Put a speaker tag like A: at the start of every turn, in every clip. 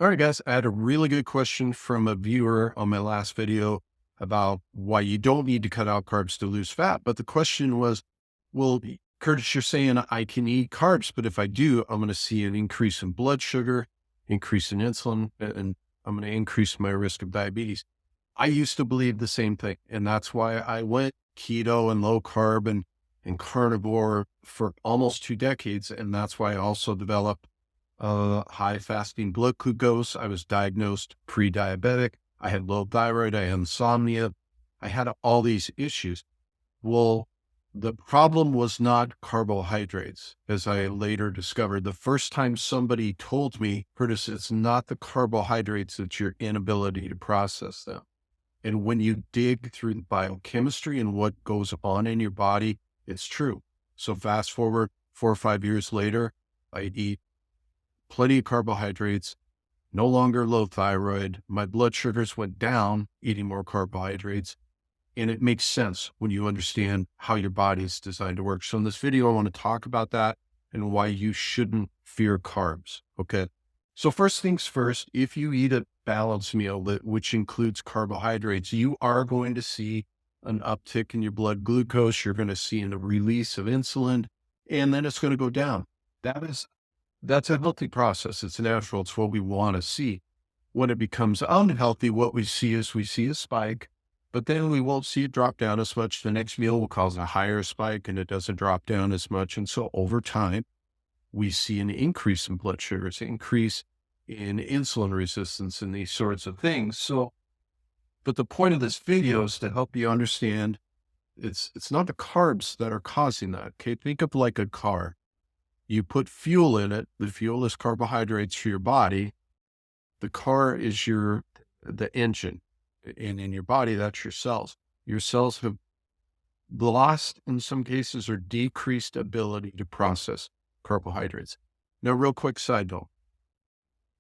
A: All right, guys, I had a really good question from a viewer on my last video about why you don't need to cut out carbs to lose fat. But the question was, well, Curtis, you're saying I can eat carbs, but if I do, I'm going to see an increase in blood sugar, increase in insulin, and I'm going to increase my risk of diabetes. I used to believe the same thing. And that's why I went keto and low carb and carnivore for almost 2 decades. And that's why I also developed high fasting blood glucose. I was diagnosed pre-diabetic. I had low thyroid. I had insomnia. I had all these issues. Well, the problem was not carbohydrates, as I later discovered. The first time somebody told me, Curtis, it's not the carbohydrates, it's your inability to process them. And when you dig through the biochemistry and what goes on in your body, it's true. So fast forward 4 or 5 years later, I eat plenty of carbohydrates, no longer low thyroid. My blood sugars went down eating more carbohydrates. And it makes sense when you understand how your body is designed to work. So in this video, I want to talk about that and why you shouldn't fear carbs. Okay. So first things first, if you eat a balanced meal which includes carbohydrates, you are going to see an uptick in your blood glucose. You're going to see a release of insulin, and then it's going to go down. That's a healthy process. It's natural. It's what we want to see. When it becomes unhealthy, what we see is we see a spike, but then we won't see it drop down as much. The next meal will cause a higher spike and it doesn't drop down as much. And so over time, we see an increase in blood sugars, increase in insulin resistance and these sorts of things. So, but the point of this video is to help you understand it's not the carbs that are causing that. Okay. Think of like a car. You put fuel in it. The fuel is carbohydrates for your body. The car is the engine. And in your body, that's your cells. Your cells have lost, in some cases, or decreased ability to process carbohydrates. Now, real quick side note.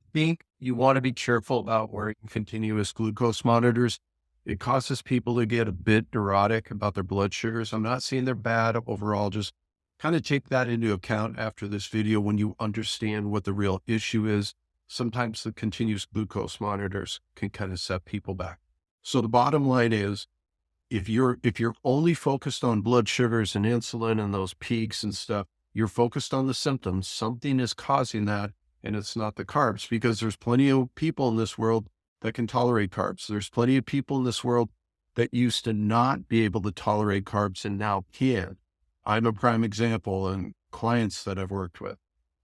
A: I think you want to be careful about wearing continuous glucose monitors. It causes people to get a bit neurotic about their blood sugars. I'm not saying they're bad overall, just kind of take that into account after this video when you understand what the real issue is. Sometimes the continuous glucose monitors can kind of set people back. So the bottom line is, if you're only focused on blood sugars and insulin and those peaks and stuff, you're focused on the symptoms. Something is causing that, and it's not the carbs, because there's plenty of people in this world that can tolerate carbs. There's plenty of people in this world that used to not be able to tolerate carbs and now can. I'm a prime example and clients that I've worked with.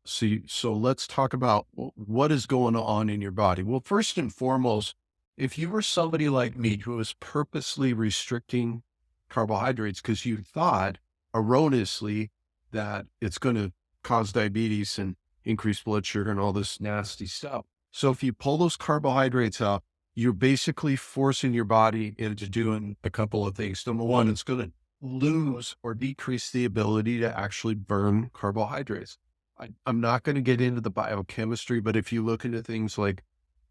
A: So let's talk about what is going on in your body. Well, first and foremost, if you were somebody like me who was purposely restricting carbohydrates because you thought erroneously that it's going to cause diabetes and increase blood sugar and all this nasty stuff. So if you pull those carbohydrates out, you're basically forcing your body into doing a couple of things. Number one, it's going to lose or decrease the ability to actually burn carbohydrates. I'm not going to get into the biochemistry, but if you look into things like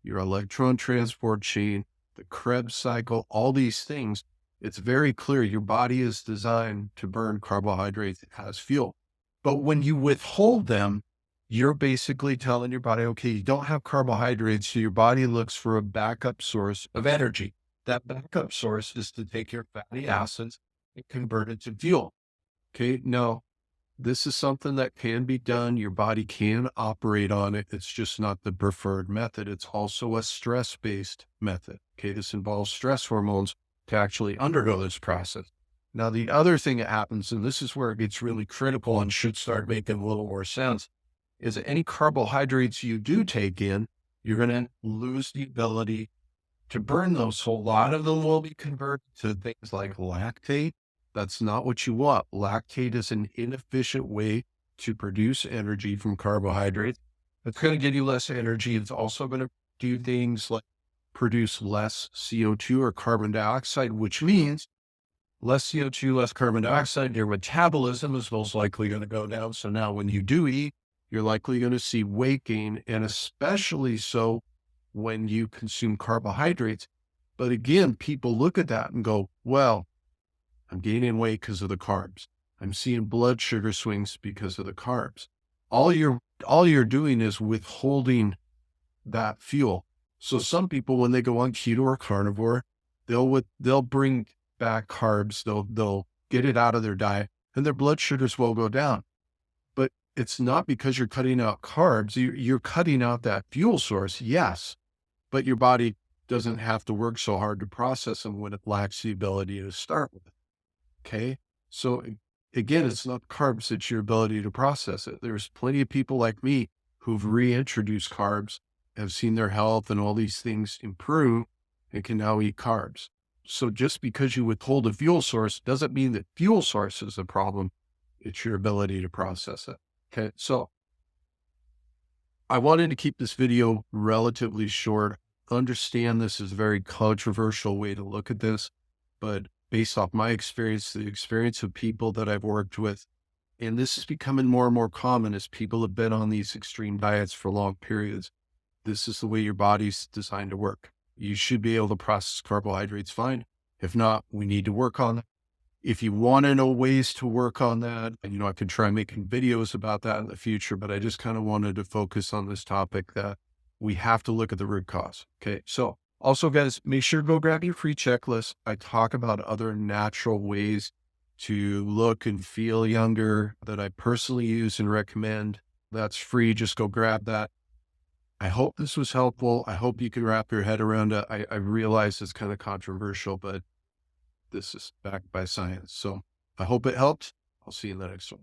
A: your electron transport chain, the Krebs cycle, all these things, it's very clear your body is designed to burn carbohydrates as fuel. But when you withhold them, you're basically telling your body, okay, you don't have carbohydrates, so your body looks for a backup source of energy. That backup source is to take your fatty acids and convert it to fuel. Okay, now this is something that can be done. Your body can operate on it. It's just not the preferred method. It's also a stress-based method. Okay, this involves stress hormones to actually undergo this process. Now, the other thing that happens, and this is where it gets really critical and should start making a little more sense, is that any carbohydrates you do take in, you're going to lose the ability to burn those. So a lot of them will be converted to things like lactate. That's not what you want. Lactate is an inefficient way to produce energy from carbohydrates. It's going to give you less energy. It's also going to do things like produce less CO2 or carbon dioxide, which means less CO2, less carbon dioxide. Your metabolism is most likely going to go down. So now when you do eat, you're likely going to see weight gain, and especially so when you consume carbohydrates. But again, people look at that and go, well, I'm gaining weight because of the carbs. I'm seeing blood sugar swings because of the carbs. All you're doing is withholding that fuel. So some people, when they go on keto or carnivore, they'll bring back carbs. They'll get it out of their diet, and their blood sugars will go down. But it's not because you're cutting out carbs. You're cutting out that fuel source, yes, but your body doesn't have to work so hard to process them when it lacks the ability to start with. Okay. So again, it's not carbs, it's your ability to process it. There's plenty of people like me who've reintroduced carbs, have seen their health and all these things improve, and can now eat carbs. So just because you withhold a fuel source doesn't mean that fuel source is the problem. It's your ability to process it. Okay. So I wanted to keep this video relatively short. Understand this is a very controversial way to look at this, but based off my experience, the experience of people that I've worked with, and this is becoming more and more common as people have been on these extreme diets for long periods. This is the way your body's designed to work. You should be able to process carbohydrates fine. If not, we need to work on it. If you want to know ways to work on that, and I could try making videos about that in the future, but I just kind of wanted to focus on this topic that we have to look at the root cause. Okay. So also, guys, make sure to go grab your free checklist. I talk about other natural ways to look and feel younger that I personally use and recommend. That's free. Just go grab that. I hope this was helpful. I hope you can wrap your head around it. I realize it's kind of controversial, but this is backed by science. So I hope it helped. I'll see you in the next one.